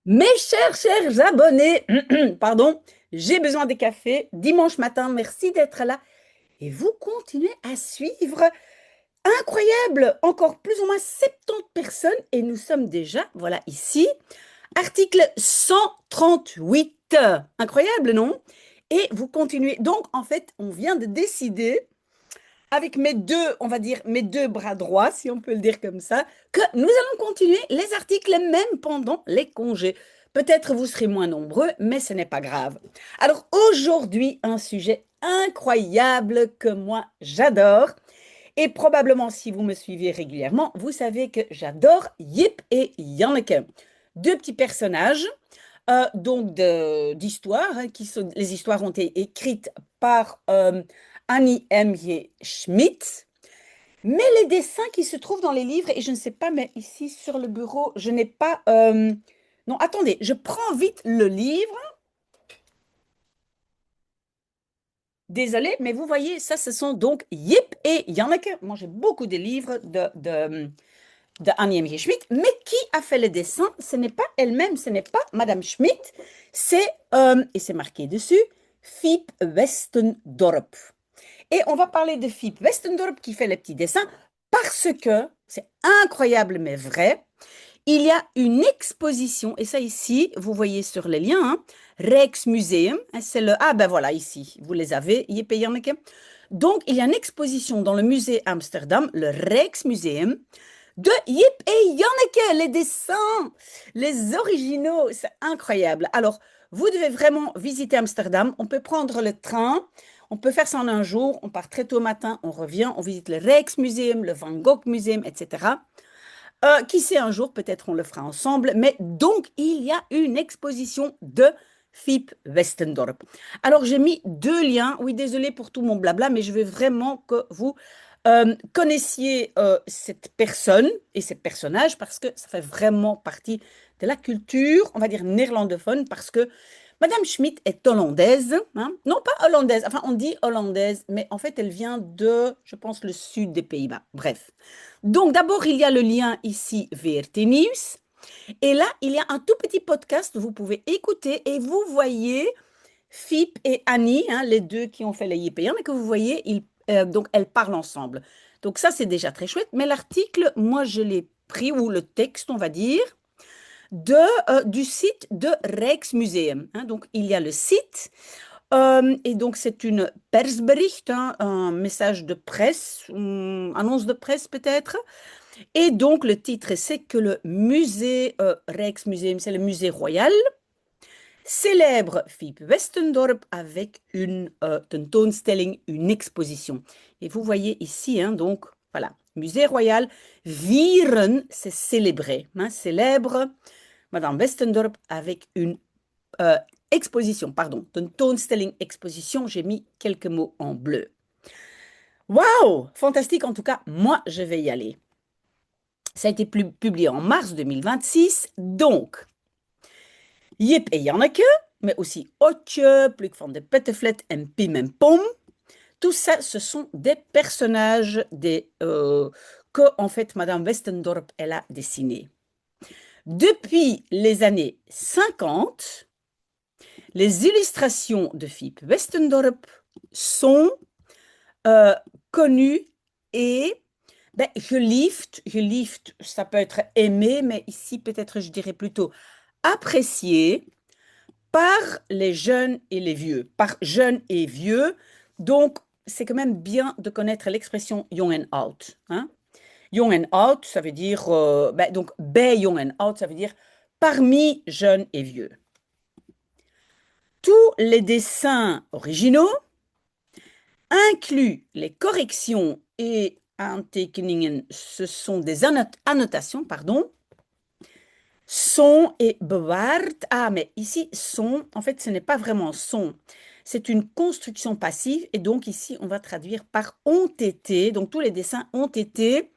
Chers abonnés, pardon, j'ai besoin des cafés dimanche matin. Merci d'être là. Et vous continuez à suivre. Incroyable, encore plus ou moins 70 personnes. Et nous sommes déjà, voilà ici, article 138. Incroyable, non? Et vous continuez. Donc, en fait, on vient de décider avec mes deux, on va dire, mes deux bras droits, si on peut le dire comme ça, que nous allons continuer les articles même pendant les congés. Peut-être vous serez moins nombreux, mais ce n'est pas grave. Alors aujourd'hui, un sujet incroyable que moi j'adore. Et probablement, si vous me suivez régulièrement, vous savez que j'adore Yip et Janneke. Deux petits personnages, d'histoire, hein, les histoires ont été écrites par Annie M. Schmidt, mais les dessins qui se trouvent dans les livres, et je ne sais pas, mais ici sur le bureau, je n'ai pas... Non, attendez, je prends vite le livre. Désolée, mais vous voyez, ça, ce sont donc Yip et Janneke. Moi, j'ai beaucoup de livres de Annie M. Schmidt, mais qui a fait le dessin? Ce n'est pas elle-même, ce n'est pas Madame Schmidt, c'est, et c'est marqué dessus, Fiep Westendorp. Et on va parler de Fiep Westendorp qui fait les petits dessins parce que, c'est incroyable mais vrai, il y a une exposition, et ça ici, vous voyez sur les liens, hein, Rijksmuseum, hein, c'est le... Ah ben voilà, ici, vous les avez, Yip et Janneke. Donc, il y a une exposition dans le musée Amsterdam, le Rijksmuseum, de Yip et Janneke, les dessins, les originaux, c'est incroyable. Alors, vous devez vraiment visiter Amsterdam. On peut prendre le train, on peut faire ça en un jour. On part très tôt au matin, on revient, on visite le Rijksmuseum, le Van Gogh Museum, etc. Qui sait, un jour, peut-être on le fera ensemble. Mais donc, il y a une exposition de Fiep Westendorp. Alors, j'ai mis deux liens. Oui, désolé pour tout mon blabla, mais je veux vraiment que vous connaissiez cette personne et ces personnages parce que ça fait vraiment partie de la culture, on va dire néerlandophone, parce que Madame Schmidt est hollandaise, hein. Non pas hollandaise, enfin on dit hollandaise, mais en fait elle vient de, je pense, le sud des Pays-Bas. Bref. Donc d'abord il y a le lien ici VRT News, et là il y a un tout petit podcast, vous pouvez écouter et vous voyez Fiep et Annie, hein, les deux qui ont fait les YPM, mais que vous voyez, donc elles parlent ensemble. Donc ça, c'est déjà très chouette. Mais l'article, moi, je l'ai pris, ou le texte, on va dire, du site de Rijksmuseum, hein. Donc, il y a le site, et donc c'est une persbericht, hein, un message de presse, annonce de presse peut-être. Et donc, le titre, c'est que le musée Rijksmuseum, c'est le musée royal, célèbre Fiep Westendorp avec une tentoonstelling, une exposition. Et vous voyez ici, hein, donc, voilà, Musée Royal, vieren, c'est célébrer, hein, célèbre Madame Westendorp avec une euh, exposition, pardon, tentoonstelling, exposition, j'ai mis quelques mots en bleu. Waouh, fantastique, en tout cas, moi, je vais y aller. Ça a été publié en mars 2026, donc, Yip et Janneke, mais aussi Otje, Pluk van de Pettenflet et Pim en Pom. Tout ça, ce sont des personnages que, en fait, Madame Westendorp, elle a dessinés. Depuis les années 50, les illustrations de Fiep Westendorp sont euh, connues et geliefd, ça peut être aimé, mais ici peut-être je dirais plutôt apprécié par les jeunes et les vieux, par jeunes et vieux. Donc, c'est quand même bien de connaître l'expression young and out, hein. Young and out, ça veut dire, donc, bij young and out, ça veut dire parmi jeunes et vieux. Tous les dessins originaux incluent les corrections et aantekeningen, ce sont des annotations, pardon, son et bewaard. Ah, mais ici, son, en fait, ce n'est pas vraiment son. C'est une construction passive. Et donc, ici, on va traduire par ont été. Donc, tous les dessins ont été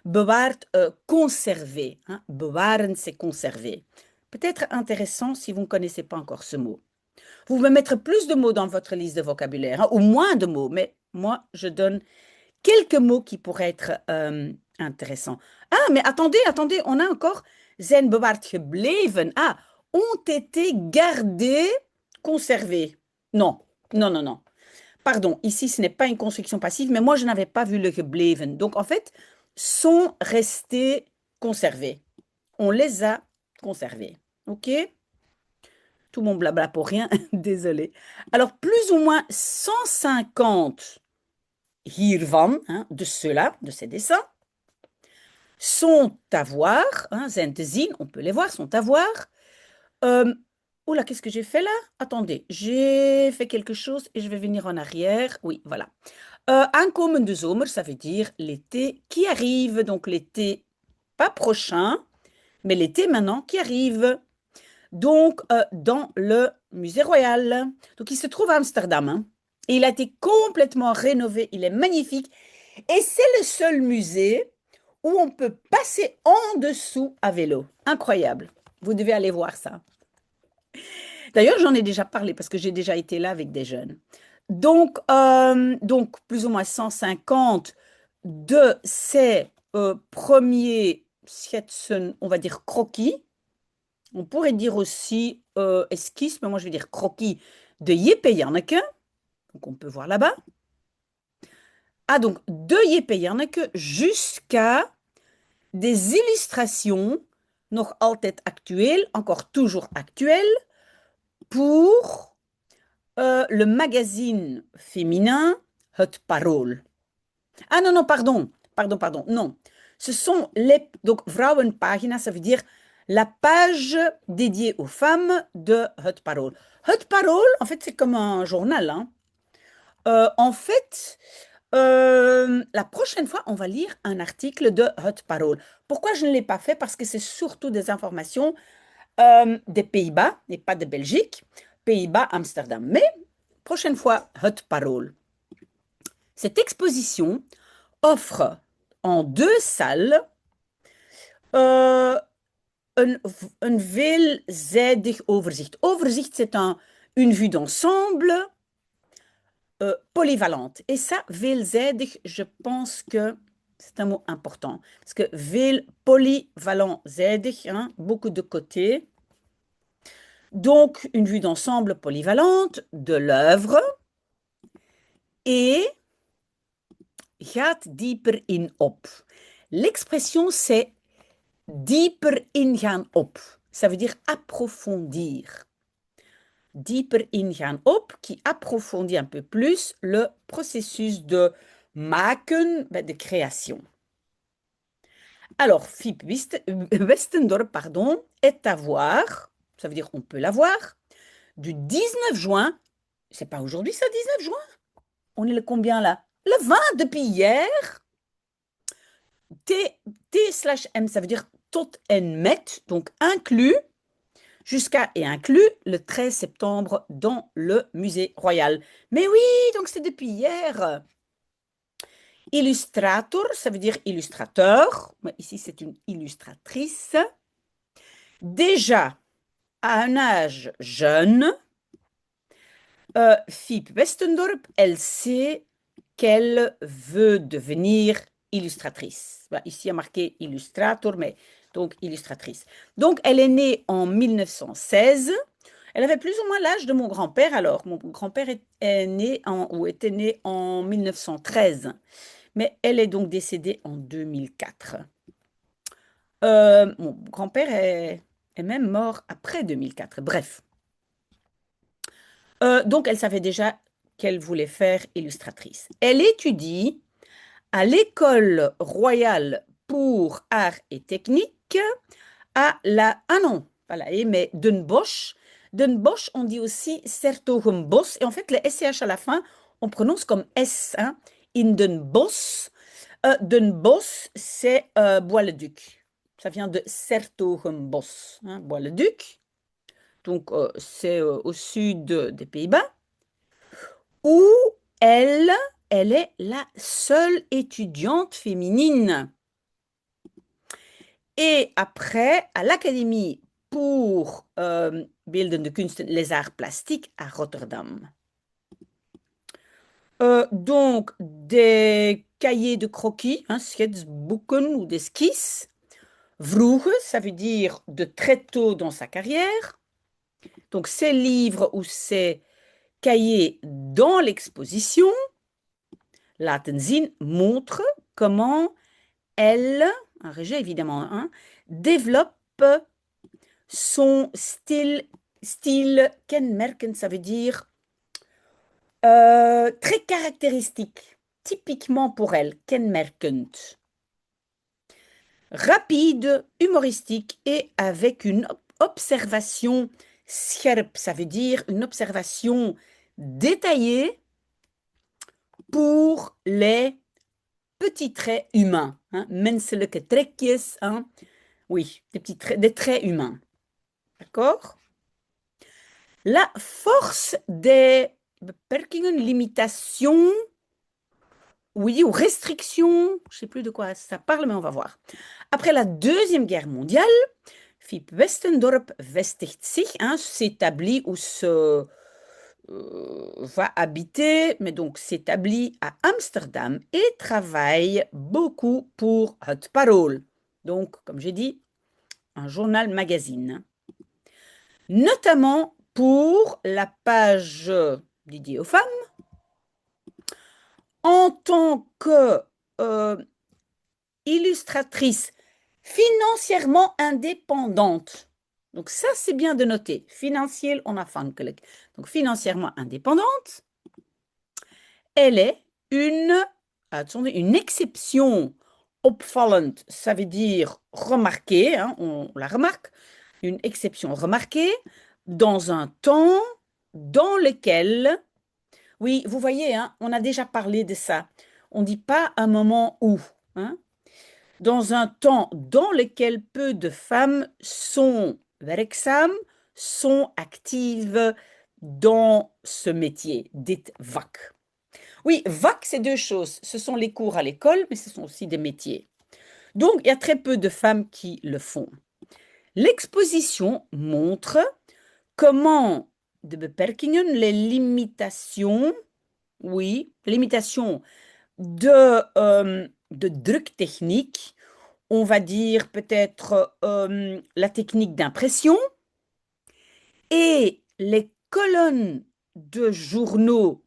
bewaard, conservés, hein. Bewaren, c'est conserver. Peut-être intéressant si vous ne connaissez pas encore ce mot. Vous pouvez mettre plus de mots dans votre liste de vocabulaire, hein, ou moins de mots. Mais moi, je donne quelques mots qui pourraient être intéressants. Ah, mais attendez, on a encore zijn bewaard gebleven. Ah, ont été gardés, conservés. Non, non, non, non. Pardon, ici, ce n'est pas une construction passive, mais moi, je n'avais pas vu le gebleven. Donc, en fait, sont restés conservés. On les a conservés. OK? Tout mon blabla pour rien, désolé. Alors, plus ou moins 150 hiervan, hein, de ceux-là, de ces dessins, sont à voir, hein, zijn te zien, on peut les voir, sont à voir. Oula, qu'est-ce que j'ai fait là? Attendez, j'ai fait quelque chose et je vais venir en arrière. Oui, voilà. Aankomende zomer, ça veut dire l'été qui arrive. Donc l'été, pas prochain, mais l'été maintenant qui arrive. Donc, dans le musée royal. Donc, il se trouve à Amsterdam, hein. Et il a été complètement rénové. Il est magnifique. Et c'est le seul musée où on peut passer en dessous à vélo. Incroyable. Vous devez aller voir ça. D'ailleurs, j'en ai déjà parlé parce que j'ai déjà été là avec des jeunes. Donc plus ou moins 150 de ces premiers schetsen, on va dire croquis. On pourrait dire aussi esquisse, mais moi je vais dire croquis de Jip et Janneke. Donc on peut voir là-bas. Ah, donc de Jip et Janneke jusqu'à des illustrations, nog altijd actuelles, encore toujours actuelles, pour le magazine féminin Het Parool. Ah non, non, pardon, pardon, non. Ce sont les, donc vrouwenpagina, ça veut dire la page dédiée aux femmes de Het Parool. Het Parool, en fait, c'est comme un journal, hein. En fait, la prochaine fois, on va lire un article de Het Parool. Pourquoi je ne l'ai pas fait? Parce que c'est surtout des informations des Pays-Bas et pas de Belgique. Pays-Bas, Amsterdam. Mais prochaine fois, Het Parool. Cette exposition offre en deux salles een veelzijdig overzicht. Overzicht, c'est une vue d'ensemble polyvalente. Et ça, veelzijdig, je pense que c'est un mot important. Parce que veel, polyvalent, zijdig, hein, beaucoup de côtés. Donc, une vue d'ensemble polyvalente de l'œuvre et gaat dieper in op. L'expression, c'est dieper ingaan op. Ça veut dire approfondir. Dieper ingaan op, qui approfondit un peu plus le processus de maken, de création. Alors, Fiep Westendorp, pardon, est à voir, ça veut dire on peut la voir, du 19 juin, c'est pas aujourd'hui ça, 19 juin? On est le combien là? Le 20 depuis hier. T/M, ça veut dire tot en met, donc inclus, jusqu'à et inclus le 13 septembre dans le musée royal. Mais oui, donc c'est depuis hier. Illustrator, ça veut dire illustrateur. Mais ici, c'est une illustratrice. Déjà, à un âge jeune, Fiep Westendorp, elle sait qu'elle veut devenir illustratrice. Bah, ici, il y a marqué illustrator, mais donc illustratrice. Donc, elle est née en 1916. Elle avait plus ou moins l'âge de mon grand-père alors. Mon grand-père est né ou était né en 1913. Mais elle est donc décédée en 2004. Mon grand-père est même mort après 2004. Bref. Donc, elle savait déjà qu'elle voulait faire illustratrice. Elle étudie à l'École royale pour arts et techniques à la... Ah non, pas la E, mais Den Bosch. Den Bosch, on dit aussi Sertogenbos. Et en fait, le SCH à la fin, on prononce comme S. Hein, in Den Bosch. Den Bosch, c'est Bois-le-Duc. Ça vient de Sertogenbos, hein, Bois-le-Duc. Donc, c'est au sud des Pays-Bas, où elle est la seule étudiante féminine. Et après, à l'Académie pour Beeldende Kunsten, les arts plastiques à Rotterdam. Donc, des cahiers de croquis, hein, schetsboeken ou des skisses. Vroeger, ça veut dire de très tôt dans sa carrière. Donc, ces livres ou ces cahiers dans l'exposition, laten zien, montrent comment elle, un rejet évidemment, hein, développe son style kenmerkend, ça veut dire très caractéristique, typiquement pour elle, kenmerkend. Rapide, humoristique et avec une observation scherp, ça veut dire une observation détaillée pour les petits traits humains, hein, menselijke trekjes, hein, oui, des traits humains. D'accord? La force des beperkingen, limitations, oui, ou restrictions, je ne sais plus de quoi ça parle, mais on va voir. Après la Deuxième Guerre mondiale, Fiep Westendorp vestigt sich, hein, s'établit ou va habiter, mais donc s'établit à Amsterdam et travaille beaucoup pour Het Parool. Donc, comme j'ai dit, un journal-magazine. Notamment pour la page dédiée aux femmes, en tant que illustratrice financièrement indépendante. Donc ça, c'est bien de noter. Financieel onafhankelijk. Donc financièrement indépendante. Elle est une exception opvallend, ça veut dire remarquée, hein, on la remarque, une exception remarquée dans un temps dans lequel, oui, vous voyez, hein, on a déjà parlé de ça. On ne dit pas un moment où, hein, dans un temps dans lequel peu de femmes sont werkzaam, sont actives dans ce métier, dit vak. Oui, vak, c'est deux choses. Ce sont les cours à l'école, mais ce sont aussi des métiers. Donc, il y a très peu de femmes qui le font. L'exposition montre comment de beperkingen, les limitations, oui, limitations de druktechniek, on va dire peut-être la technique d'impression et les colonnes de journaux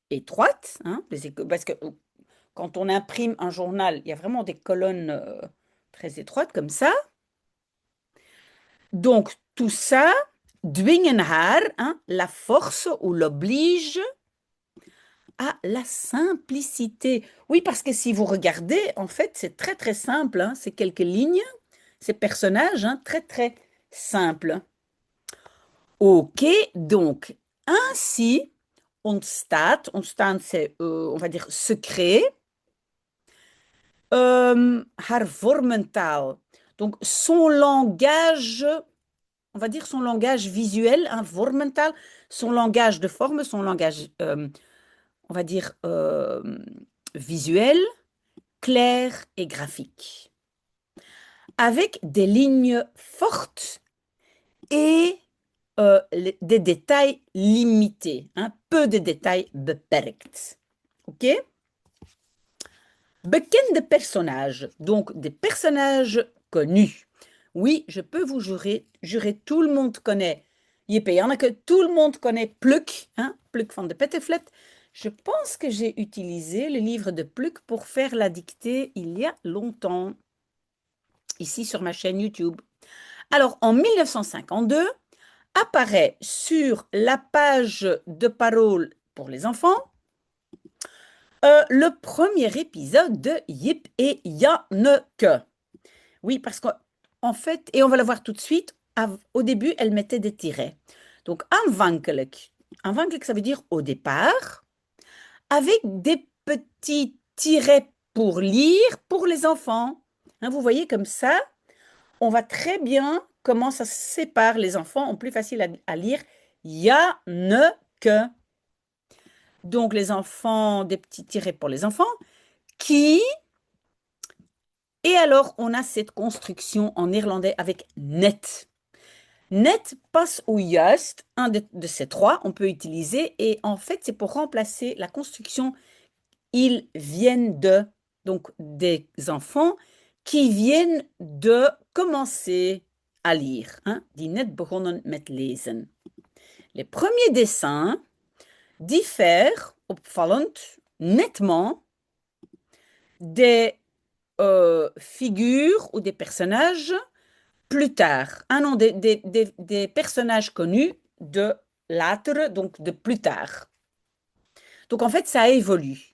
étroites, hein, parce que quand on imprime un journal, il y a vraiment des colonnes très étroites comme ça. Donc, tout ça dwingen haar, hein, la force ou l'oblige à la simplicité. Oui, parce que si vous regardez, en fait, c'est très très simple, hein, c'est quelques lignes, ces personnages, hein, très très simples. Ok, donc, ainsi ontstaan c'est, on va dire, secret, haar vormentaal. Donc, son langage, on va dire son langage visuel, hein, vormentaal, son langage de forme, son langage, on va dire, visuel, clair et graphique. Avec des lignes fortes et des détails limités, hein, peu de détails beperkt. Ok? Bekende personnages, donc des personnages connus. Oui, je peux vous jurer, tout le monde connaît Jip et Janneke, tout le monde connaît Pluck, hein, Pluck van de Pettenflet. Je pense que j'ai utilisé le livre de Pluck pour faire la dictée il y a longtemps, ici sur ma chaîne YouTube. Alors, en 1952, apparaît sur la page de parole pour les enfants le premier épisode de Jip et Janneke. Oui, parce qu'en fait, et on va le voir tout de suite, au début, elle mettait des tirets. Donc, aanvankelijk. Aanvankelijk, ça veut dire au départ, avec des petits tirets pour lire pour les enfants. Hein, vous voyez comme ça, on voit très bien comment ça se sépare. Les enfants ont plus facile à lire Janneke. Donc, les enfants, des petits tirets pour les enfants, qui... Et alors, on a cette construction en néerlandais avec net. Net passe au juist, un de ces trois, on peut utiliser. Et en fait, c'est pour remplacer la construction ils viennent de, donc des enfants qui viennent de commencer à lire, hein, die net begonnen met lezen. Les premiers dessins diffèrent opvallend nettement des figures ou des personnages plus tard. Ah non, des personnages connus de later, donc de plus tard. Donc en fait, ça évolue.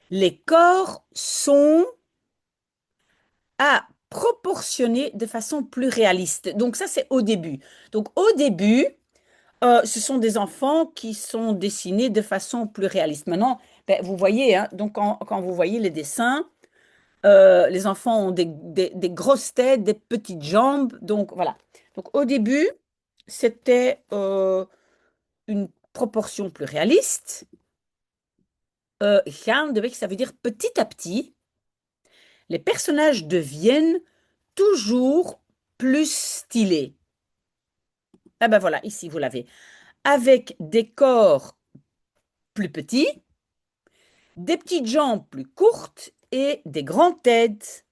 Les corps sont à proportionner de façon plus réaliste. Donc ça, c'est au début. Donc au début, ce sont des enfants qui sont dessinés de façon plus réaliste. Maintenant, ben, vous voyez, hein, donc quand vous voyez les dessins, les enfants ont des grosses têtes, des petites jambes. Donc voilà. Donc au début, c'était une proportion plus réaliste. Gaandeweg, ça veut dire petit à petit, les personnages deviennent toujours plus stylés. Ah ben voilà, ici vous l'avez. Avec des corps plus petits, des petites jambes plus courtes et des grandes têtes.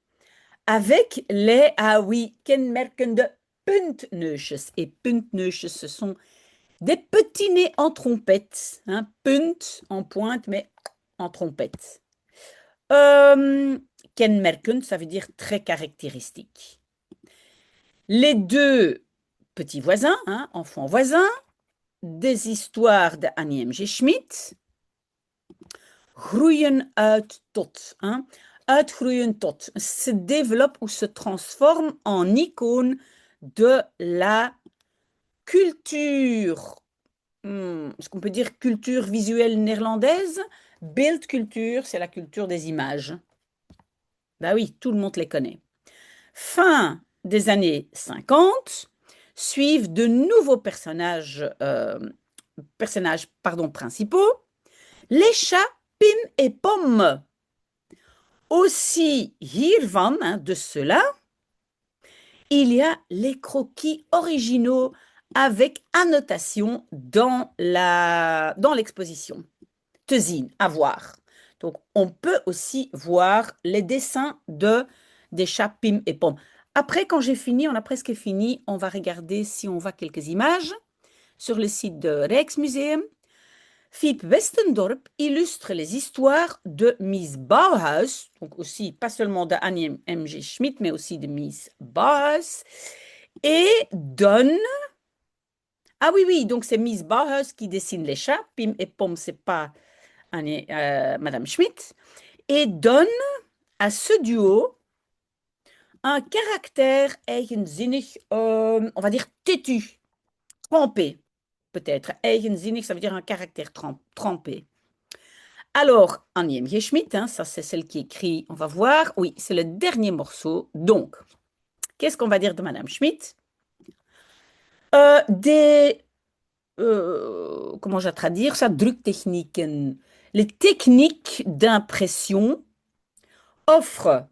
Avec les, ah oui, kenmerkende puntneusjes. Et puntneusjes, ce sont des petits nez en trompette. Hein, punt en pointe, mais en trompette. Euh, Kenmerkend, ça veut dire très caractéristique. Les deux petits voisins, hein, enfants voisins, des histoires de Annie M. G. Schmid, groeien uit tot. Hein, uitgroeien tot. Se développe ou se transforme en icône de la culture. Est-ce qu'on peut dire culture visuelle néerlandaise? Beeldcultuur, c'est la culture des images. Ben oui, tout le monde les connaît. Fin des années 50, suivent de nouveaux principaux, les chats Pim et Pomme. Aussi hiervan, hein, de cela, il y a les croquis originaux avec annotation dans l'exposition. Te zien, à voir. Donc, on peut aussi voir les dessins des chats Pim et Pomme. Après, quand j'ai fini, on a presque fini, on va regarder si on voit quelques images sur le site de Rijksmuseum. Fiep Westendorp illustre les histoires de Miss Bauhaus, donc aussi pas seulement de Annie M. G. Schmid, mais aussi de Miss Bauhaus, et donne... Ah oui, oui, donc c'est Miss Bauhaus qui dessine les chats, Pim et Pomme, c'est pas Madame Schmid, et donne à ce duo un caractère eigenzinnig, on va dire têtu, trempé, peut-être. Eigenzinnig, ça veut dire un caractère trempé. Alors, Annie M. G. Schmid, hein, ça c'est celle qui écrit, on va voir. Oui, c'est le dernier morceau. Donc, qu'est-ce qu'on va dire de Madame Schmid? Comment je vais traduire ça? Druktechnieken. Les techniques d'impression offrent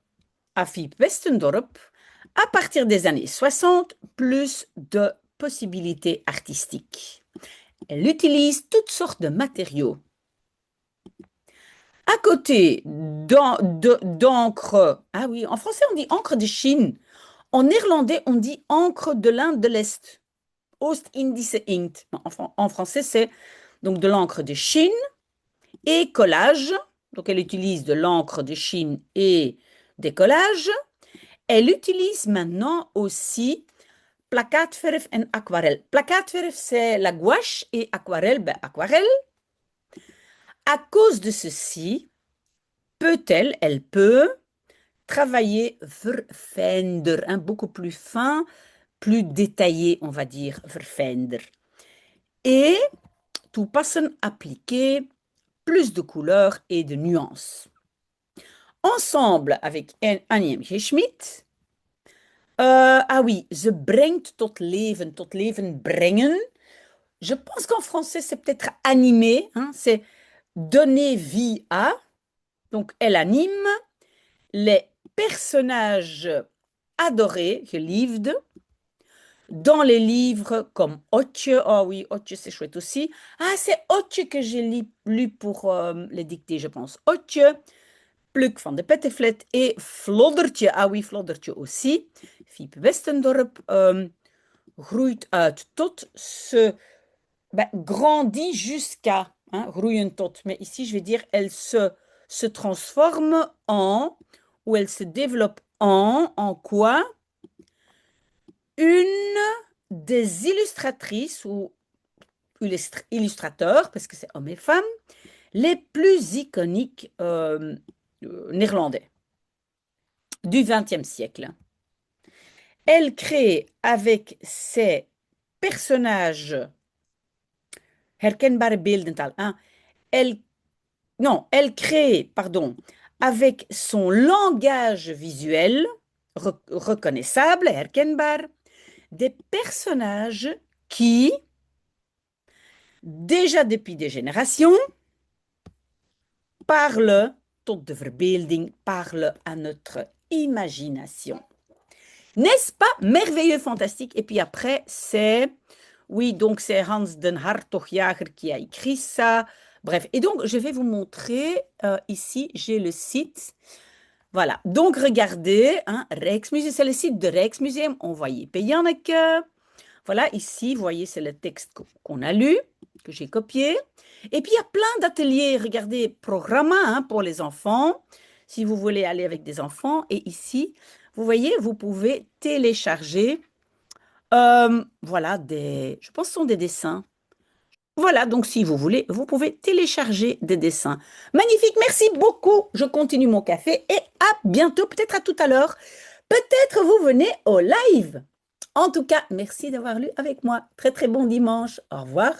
à Fiep Westendorp, à partir des années 60, plus de possibilités artistiques. Elle utilise toutes sortes de matériaux. À côté d'encre, ah oui, en français on dit encre de Chine. En néerlandais on dit encre de l'Inde de l'Est. Oost-Indische inkt. En français c'est donc de l'encre de Chine et collage. Donc elle utilise de l'encre de Chine et des collages. Elle utilise maintenant aussi plakkaatverf et aquarelle. Plakkaatverf, c'est la gouache et aquarelle, ben, aquarelle. À cause de ceci, elle peut travailler verfijnder, hein, beaucoup plus fin, plus détaillé, on va dire, verfijnder. Et toepassen, appliquer plus de couleurs et de nuances. Ensemble avec Annie M. G. Schmid, ah oui, ze brengt tot leven brengen. Je pense qu'en français, c'est peut-être animé, hein, c'est donner vie à. Donc, elle anime les personnages adorés, geliefd, dans les livres comme Otje. Oh oui, Otje, c'est chouette aussi. Ah, c'est Otje que j'ai lu pour les dictées, je pense. Otje, Pluk van de Pettenflat et Floddertje, ah oui, Floddertje aussi, Fiep Westendorp, groeit uit tot, grandit jusqu'à, hein, groeien tot, mais ici je vais dire elle se transforme en, ou elle se développe en quoi? Une des illustratrices ou illustrateurs, parce que c'est hommes et femmes, les plus iconiques néerlandais du XXe siècle. Elle crée avec ses personnages herkenbare beeldentaal, hein, elle crée, pardon, avec son langage visuel reconnaissable, herkenbaar, des personnages qui, déjà depuis des générations, parlent tot de verbeelding, parlent à notre imagination. N'est-ce pas merveilleux, fantastique? Et puis après, oui, donc c'est Hans den Hartogjager qui a écrit ça. Bref, et donc je vais vous montrer, ici, j'ai le site. Voilà, donc regardez, hein, Rijksmuseum, c'est le site de Rijksmuseum, on voyait Janneke. Voilà, ici, vous voyez, c'est le texte qu'on a lu, que j'ai copié. Et puis, il y a plein d'ateliers, regardez, programma, hein, pour les enfants, si vous voulez aller avec des enfants. Et ici, vous voyez, vous pouvez télécharger, voilà, je pense que ce sont des dessins. Voilà, donc si vous voulez, vous pouvez télécharger des dessins. Magnifique, merci beaucoup. Je continue mon café et à bientôt, peut-être à tout à l'heure. Peut-être vous venez au live. En tout cas, merci d'avoir lu avec moi. Très très bon dimanche. Au revoir.